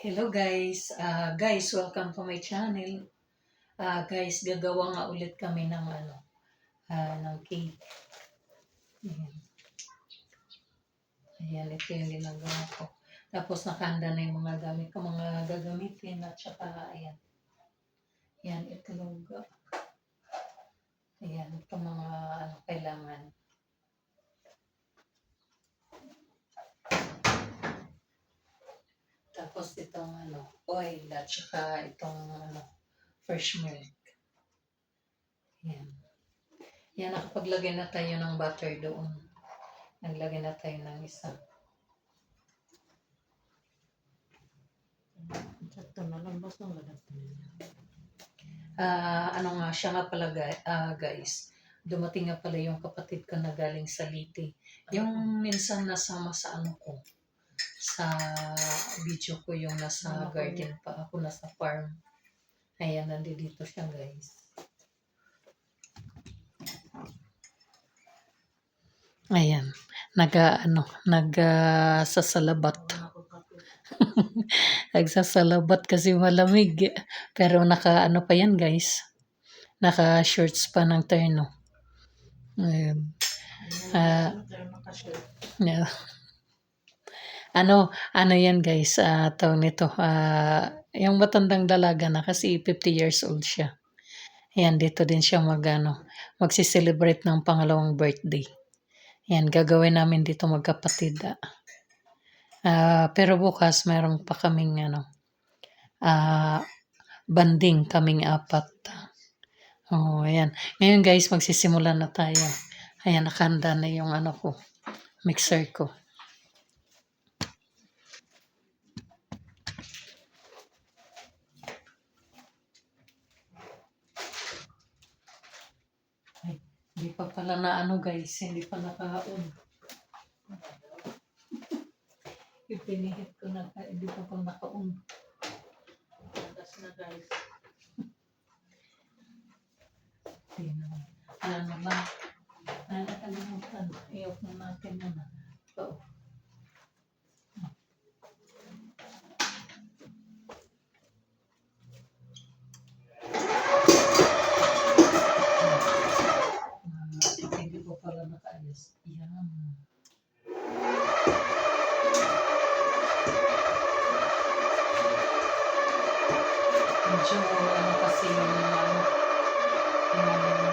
Hello guys, welcome to my channel. Guys, gagawa nga ulit kami ng ng cake. Ayan. Ayan, ito yung ginagawa ko. Tapos nakahanda na yung mga gamit ko, mga gagamitin at saka ayan. Ayan, itlog. Ayan, ito mga kailangan. Tapos itong oil at saka itong fresh milk. Ayan. Yan, nakapaglagay na tayo ng butter doon. Naglagay na tayo ng isa. Sakto na lang, basta lagat Ano nga siya nga pala guys, dumating nga pala yung kapatid ko na galing sa Liti. Yung minsan nasama sa ko, sa video ko yung nasa garden pa ako, nasa farm. Ayan, nandito siya guys. Ayan, sasalabat. Nagsasalabat kasi malamig. Pero naka pa yan guys. Naka shorts pa ng terno. Ayan. Yeah. Ano yan guys, tawag nito, yung matandang dalaga na kasi 50 years old siya. Ayan, dito din siya magsi-celebrate ng pangalawang birthday. Ayan, gagawin namin dito magkapatid. Pero bukas mayroon pa kaming banding kaming apat. Oh, ayan. Ngayon guys, magsisimula na tayo. Ayan, nakahanda na yung mixer ko. Ay, hindi pa pala guys, hindi pa naka-on. Ipinihit ko na, hindi pa pa naka-on. Tagas na guys. Ano lang, nakalimutan. I-off na natin na. Ito. Hindi ko pala nakaayos. Yan. Medyo kasi yung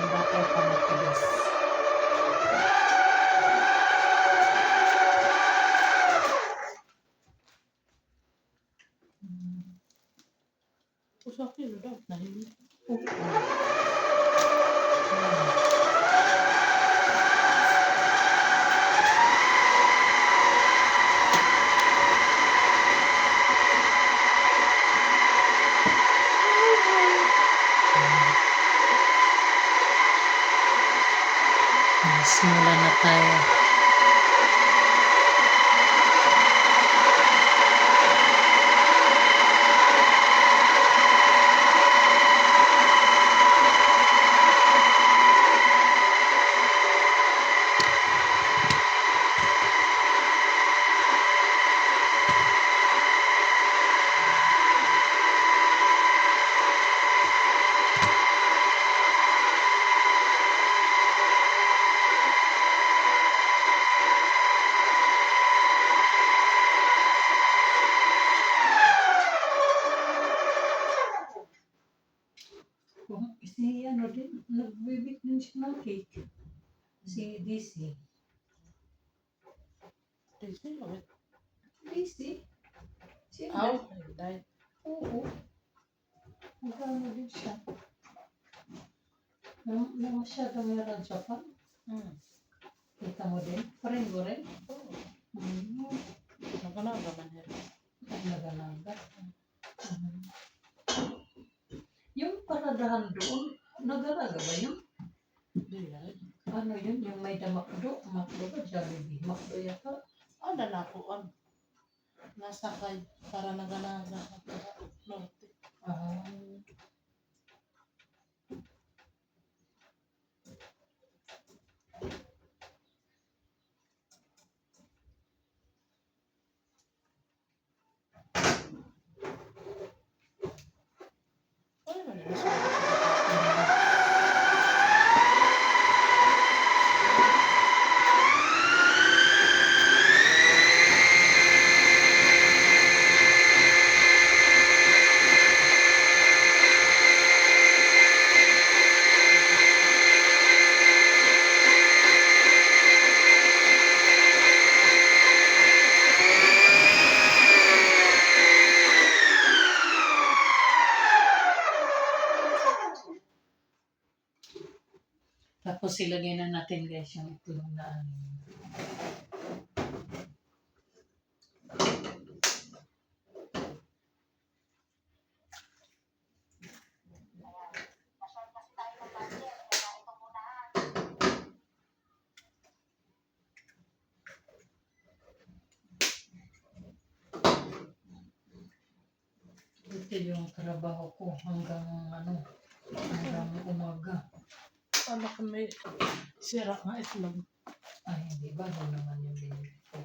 butter pa matigas. Usakin na daw. Nahimik. Simula na tayo. Si nagbibit din siya ng cake. Si DC. Daisy, bakit? DC? Siya Aw, dahil. Oo. Magkano din siya. Masyado meron siya pa. Kita mo din? Pareho rin? Oo. Mm. Naganaga man yan. Ay, naganaga. Yung paradahan doon, naganaga ba yun? Hindi yan. Ano yun? Yung may damakdo? Makdo ba? Jollibee? Makdo yata? Dalakuan. Nasakay para naganaga. Norte. Tapos ilagay na natin guys yung itlog na ano. Ito yung trabaho ko hanggang umaga. Ano kung may sira nga itlog. Ay, hindi ba? Doon naman yung binili ko.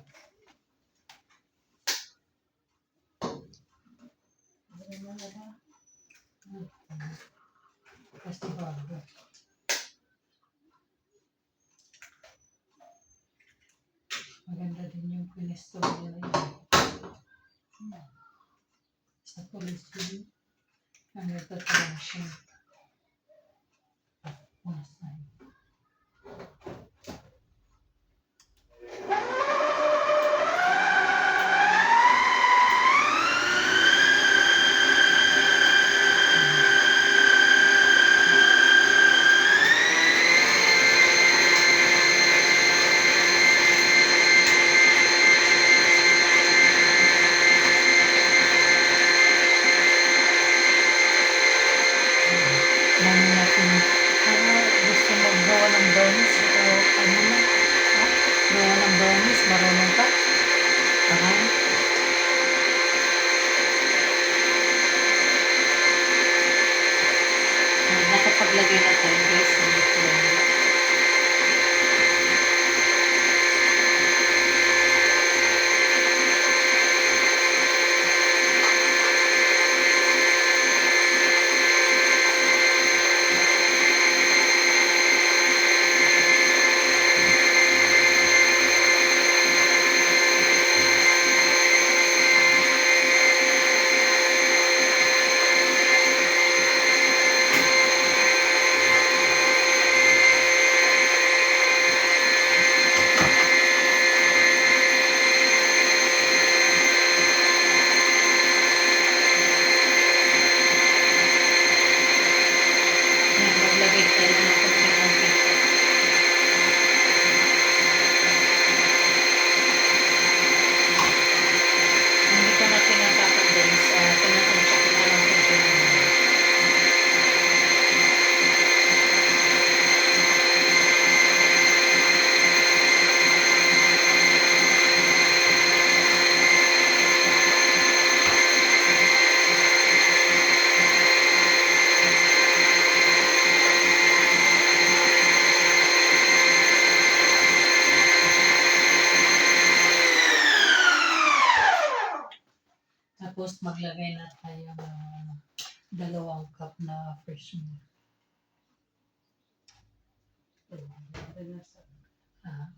Kasi bago. Maganda din yung pinesto nila yun. Sa police yun. Ang nagtatrabaho siya. Unas na yun. Mami natin, gusto maggawa ng brownies o ano na? Gawa ng brownies, marunong ka? Aha. Nakapaglagay na tayo guys sa itlog. Yan, maglagay tayo ng konting mantika. Hindi ko na tinatapon guys. Tinatansya ko na lang konting mantika. Tapos maglagay na tayo ng 2 cup na fresh milk. Ah,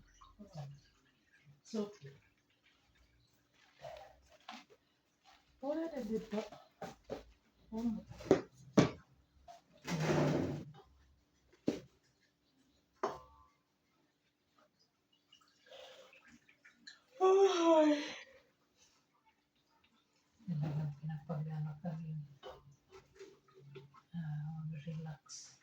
So, wala na dito. talagang pinapagana ka rin. Relax.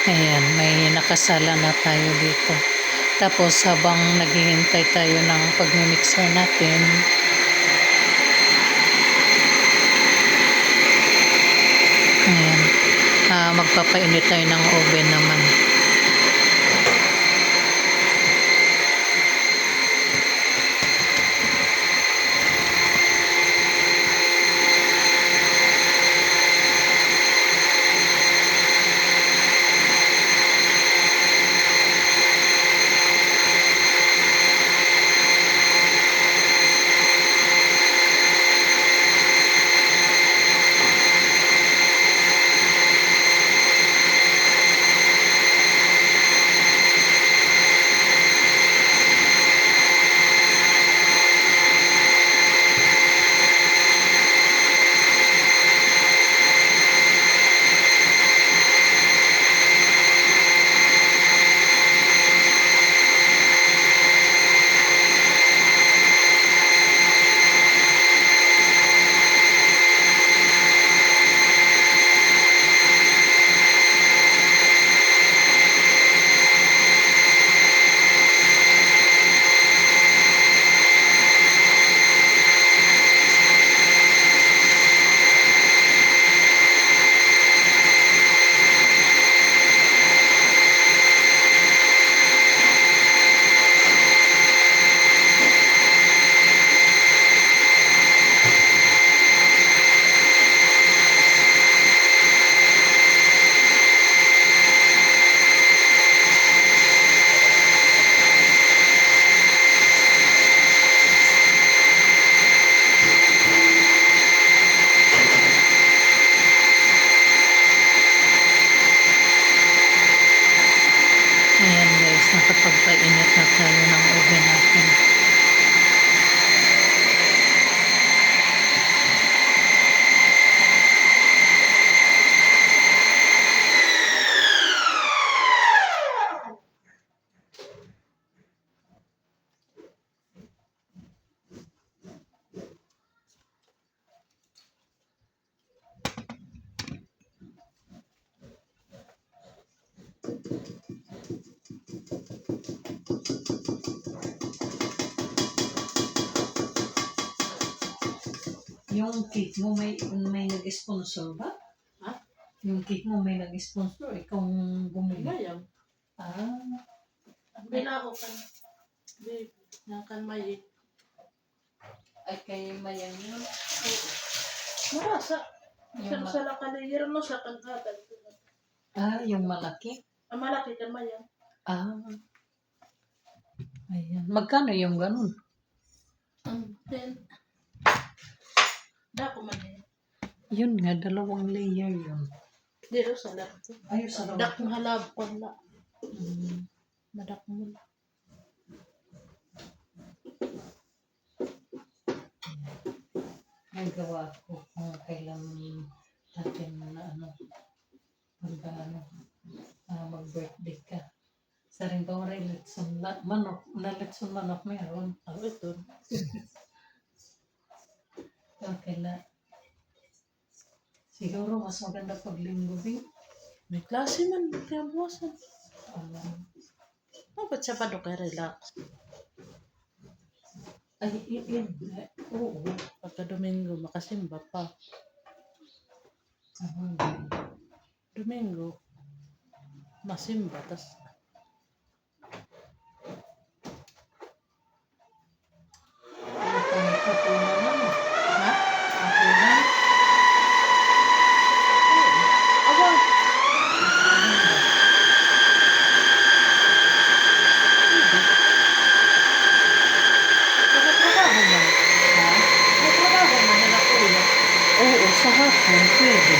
Ayan, may nakasala na tayo dito. Tapos habang naghihintay tayo ng pagmimixer natin, ayan, magpapainit tayo ng oven naman. Ayan guys, nakapagpainit na tayo ng oven natin. Yung cake mo may nag-sponsor ba? Ha? Yung cake mo may nag-sponsor, ikaw bumili. Mayang. Ah, Bila ko kan. Di, nakan may. ay kay Mayang yun. Marasa. Yung Sa lakaliyar no sa kagatan. yung malaki. Ang malaki kan mayang. Ah, ayan. Magkano yung ganun? Then, dako man eh. Yun nga, 2 layer yun. Dito sa lahat. Ayos sa Dak ng halabon na. Mm. Madak mo na. Ay gawa ko kung kailan natin mag-birthday ka. Sa rin ba rin litson manok, na litson manok meron. Ako ito. Okay na. Siguro mas maganda pag linggo din. May klase man. Kaya buwasan. Um, Ba't siya pa doon kaya relax? ay, oo. Pagka Domingo, makasimba pa. Domingo, masimba. Tas, ha? Aba, nagtatrabaho man. Nagtrabaho man nila kuya. Oo, sa hapon, pwede.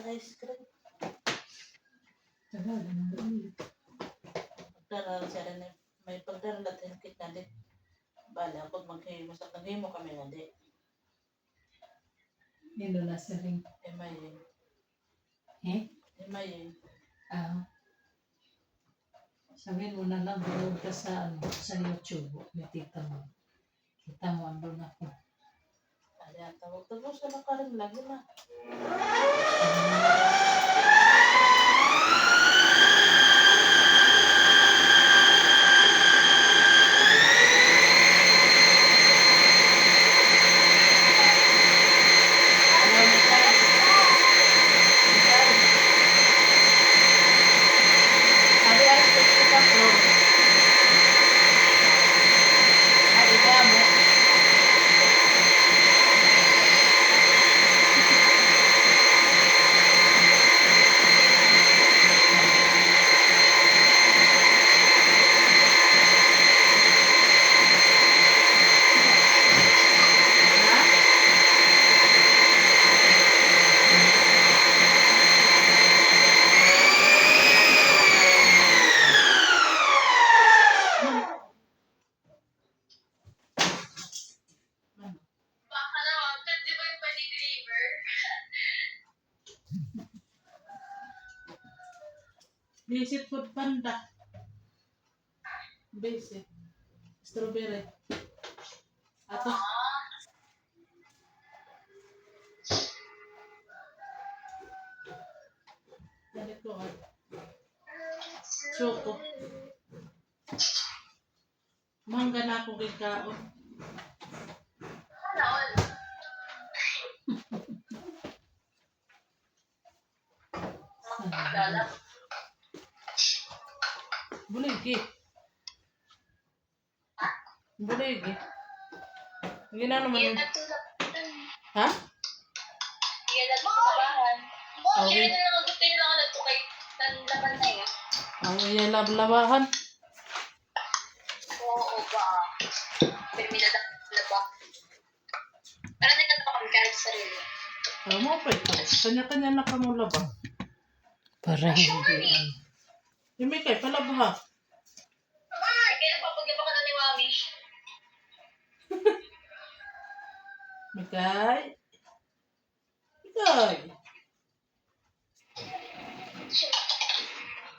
ice cream. Tagal, ang dami. Pagdara siya rin may pagdara natin kita din. Bala, pag maghimo kami nga di. Nino na sa ring. Imayin. Eh? Imayin. Ah. Sabihin mo na lang, buod ka sa, sa YouTube. May tita mo. Kita mo, andun ako. Ayan, tawag-tawag sa nakarin lagi na. Basic food panda. Basic. Strawberry. Ato. Dali ko. Choco. Mangga na akong kikaon. Buligi. Buligi. Gina naman yung... Ha? Okay. Ang iya lablabahan. Oo ba? Pero minadakla. Pero nagkatawa kami kahit sarili. Ano mo pa ito? Kanya-kanya na kamula ba? Para hindi. Yung may kay palabaha. Kaya nagpapaglaba ka na ni Mami. Mikay. Mikay.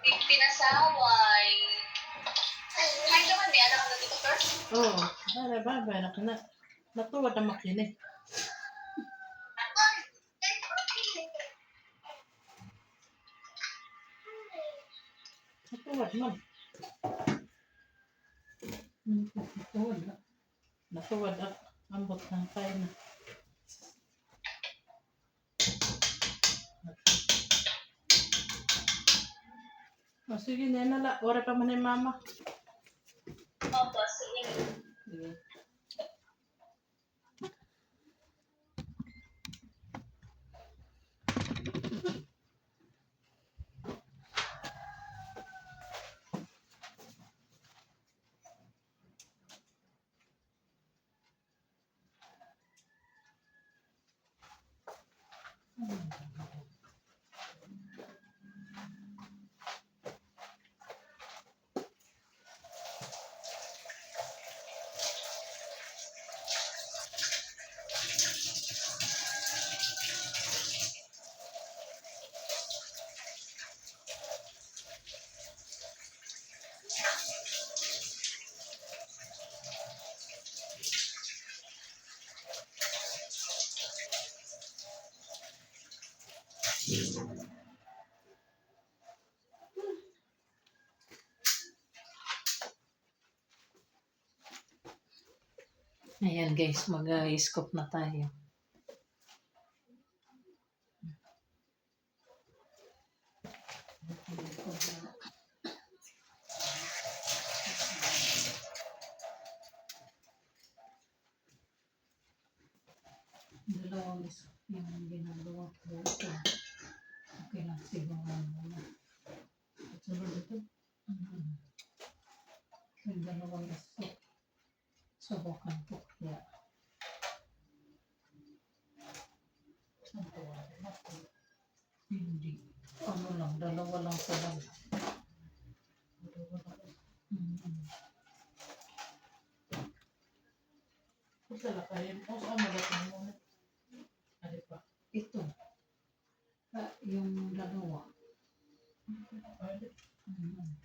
Pinasaway. Ay, naman, may anak na dito first. Oo. Ay, bye-bye. Natuwa na makinig. Natuwa man. Wala. Natuwa na. Ambot ng kain na. Oh, sige, nenala. Ora pa man ni mama. Opo, sige. Sige. Ayan guys, mag-scoop na tayo. Dalawang scoop yung ginagawa ko. Okay lang, siguro muna. At sunod ito. Yung dalawang scoop. Subukan ko kaya. Saan ko wala? dalawa lang pala. Mm. Sala kayo. O saan magating mo? Ano pa? Ito. Yung dalawa. Ano? Mm.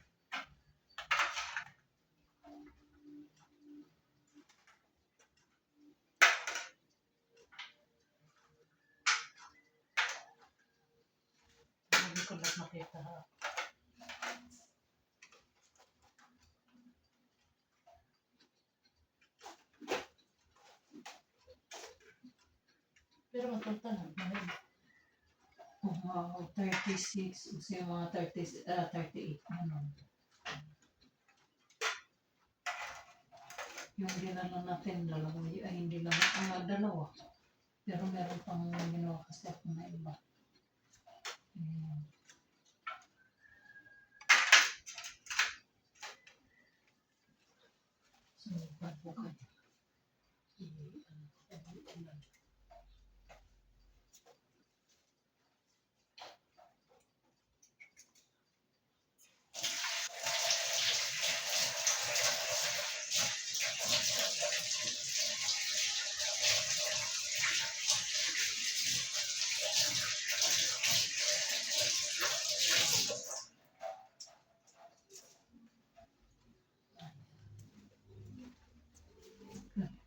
Hindi ko lang makita ha. Pero magpunta na. Mga 36, kasi yung mga 38, ano. Yung dinala natin, dalawa, ay hindi lang, dalawa. Pero meron pang ginawa kasi ako na iba. Ayan. So, bago ka.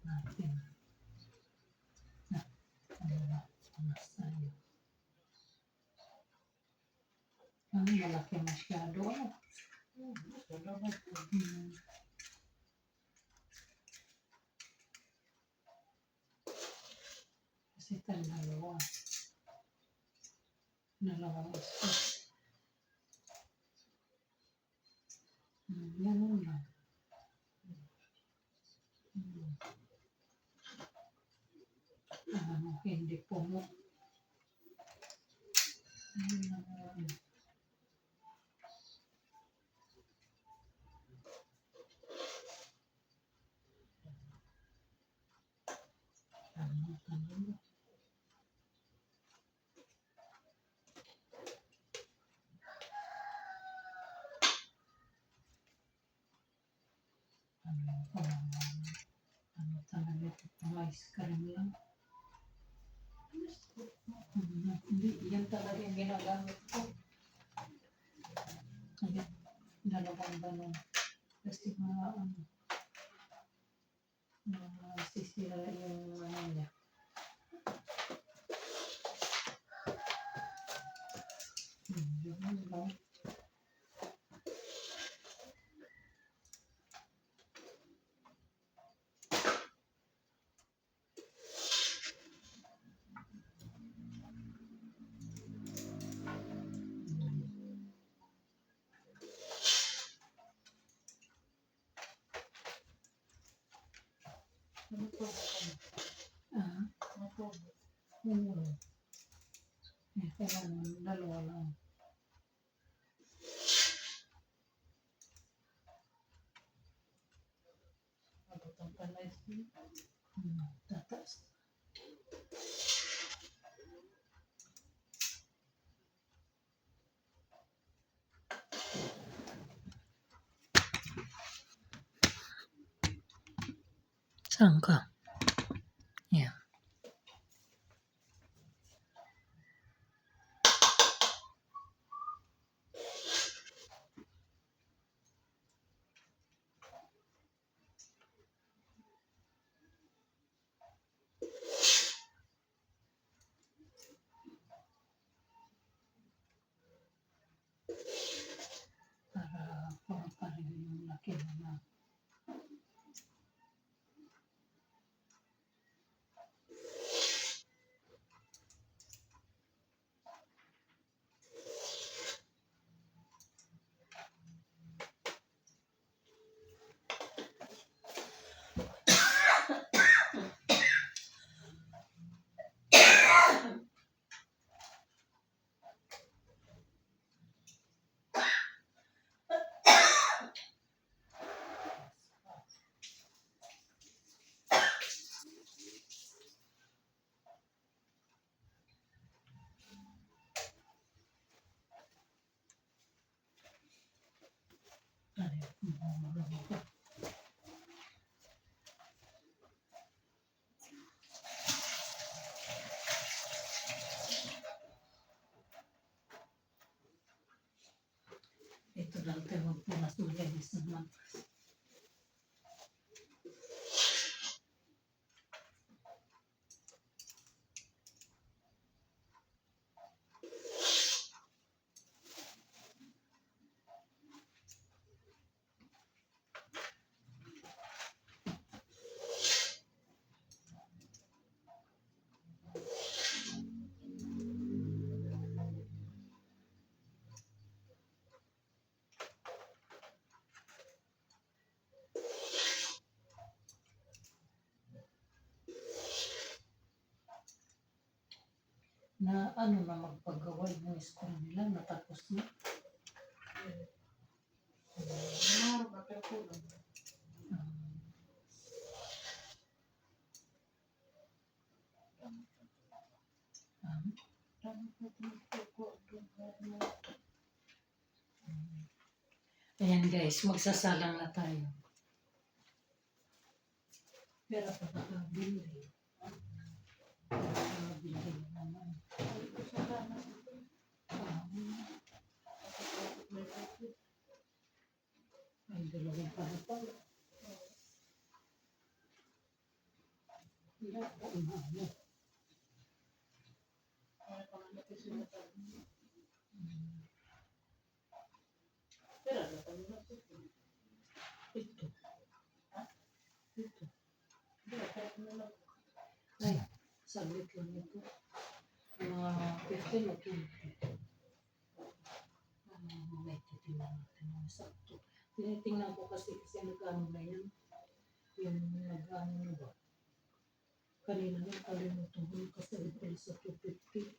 Natin. Tayo. Malaki masyado. Kasi dalawa. Dalawang isa. Ganun lang. Hindi puno. Ano talaga ito? Pang ice cream lang. Hindi, yan talaga yung ginagamit ko. Ayan, dalawang ganun. Kasi sisira yung niya. Yun lang. Ano po? Ano po? Kailangan dalawa lang. Abotang panay siya. Tatas. Saan ka? Yeah. Para pareho yung laki na Ay, ito lang tayo magpunas maglinis naman. Na ano na magpagawa yung school nila, natapos na. Maro ba pero kulang. Ayan guys, magsasalang na tayo. Pero pagkakabili, naman. Ay, dalawang para pala. Wala pa umano. Ito. Ito. Ay, saglit lang ito. Mga 15 o 20. May titingnan natin ang sakto. Tinitingnan ko kasi nag-ano na yan. Yung nag-ano na ba? Kanina lang kalimutan ko kasi ito sa 250.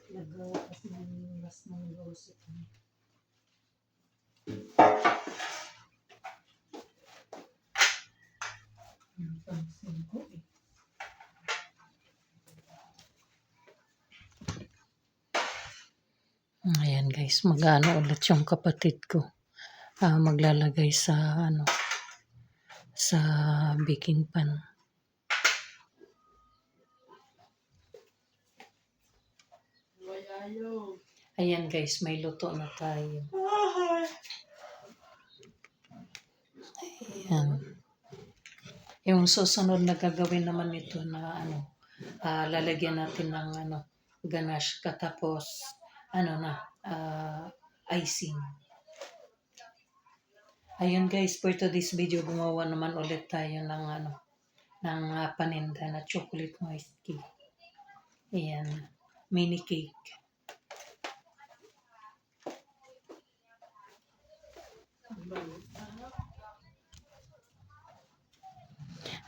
Nagawa kasi ng last ng grocery kami. Pansin ko eh. Ayan guys, mag-ano ulit yung kapatid ko. Maglalagay sa ano, sa baking pan. Ayan guys, may luto na tayo. Ayan. Yung susunod na gagawin naman nito na ano, lalagyan natin ng ano, ganache katapos ano na, icing. Ayun guys, for today's video, gumawa naman ulit tayo ng ano, ng paninda na chocolate moist cake. Ayan, mini cake.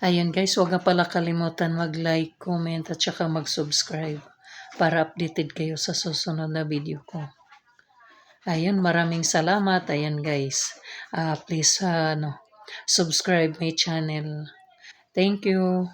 Ayun guys, huwag na pala kalimutan mag-like, comment at saka mag-subscribe para updated kayo sa susunod na video ko. Ayun, maraming salamat. Ayan guys, please subscribe my channel. Thank you.